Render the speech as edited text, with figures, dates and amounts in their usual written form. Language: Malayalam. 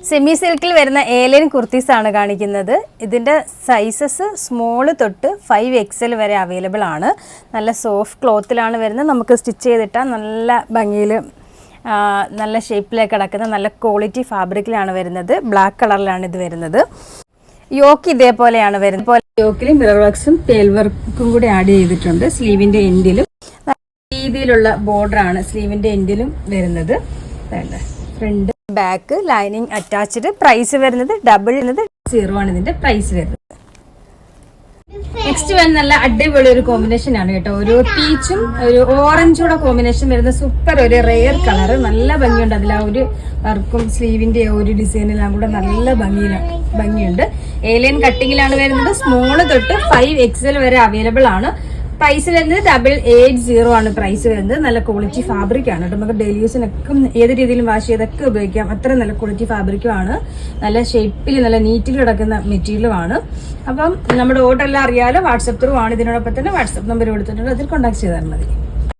സെമി സിൽക്കിൽ വരുന്ന ഏലിയൻ കുർത്തീസ് ആണ് കാണിക്കുന്നത്. ഇതിൻ്റെ സൈസസ് സ്മോൾ തൊട്ട് 5XL വരെ അവൈലബിൾ ആണ്. നല്ല സോഫ്റ്റ് ക്ലോത്തിലാണ് വരുന്നത്. നമുക്ക് സ്റ്റിച്ച് ചെയ്തിട്ടാൽ നല്ല ഭംഗിയിൽ നല്ല ഷേപ്പിലേക്ക് കിടക്കുന്ന നല്ല ക്വാളിറ്റി ഫാബ്രിക്കിലാണ് വരുന്നത്. ബ്ലാക്ക് കളറിലാണ് ഇത് വരുന്നത്. യോക്ക് ഇതേപോലെയാണ് വരുന്നത്. യോക്കിൽ മിറർ വർക്ക്സും ടേൽ വർക്കും കൂടി ആഡ് ചെയ്തിട്ടുണ്ട്. സ്ലീവിൻ്റെ എൻഡിലും രീതിയിലുള്ള ബോർഡറാണ് സ്ലീവിൻ്റെ എൻഡിലും വരുന്നത്. Front back lining attached. Price വരുന്നത് 0 ആണ് ഇതിന്റെ പ്രൈസ് വരുന്നത്. നെക്സ്റ്റ് വൻ നല്ല അടിപൊളി ഒരു കോമ്പിനേഷൻ ആണ് കേട്ടോ. ഒരു പീച്ചും ഒരു ഓറഞ്ചൂടെ കോമ്പിനേഷൻ വരുന്ന സൂപ്പർ ഒരു റെയർ കളർ. നല്ല ഭംഗിയുണ്ട്. അതിൽ ആ ഒരു വർക്കും സ്ലീവിന്റെ ഒരു ഡിസൈനെല്ലാം കൂടെ നല്ല ഭംഗിയുണ്ട്. ഏലിയൻ കട്ടിങ്ങിലാണ് വരുന്നത്. സ്മോള് തൊട്ട് 5XL വരെ അവൈലബിൾ ആണ്. പ്രൈസ് വരുന്നത് 880 ആണ് പ്രൈസ് വരുന്നത്. നല്ല ക്വാളിറ്റി ഫാബ്രിക് ആണ് കേട്ടോ. നമുക്ക് ഡെയിലി യൂസിനൊക്കെ ഏത് രീതിയിലും വാഷ് ചെയ്തൊക്കെ ഉപയോഗിക്കാം. അത്ര നല്ല ക്വാളിറ്റി ഫാബ്രിക്കും ആണ്. നല്ല ഷേപ്പിൽ നല്ല നീറ്റിൽ കിടക്കുന്ന മെറ്റീരിയലും ആണ്. അപ്പം നമ്മുടെ ഓർഡർ എല്ലാം അറിയാലോ. വാട്സപ്പ് ത്രൂ ആണ്. ഇതിനോടൊപ്പം തന്നെ വാട്സപ്പ് നമ്പർ കൊടുത്തിട്ടുണ്ട്. അതിൽ കോൺടാക്ട് ചെയ്താൽ മതി.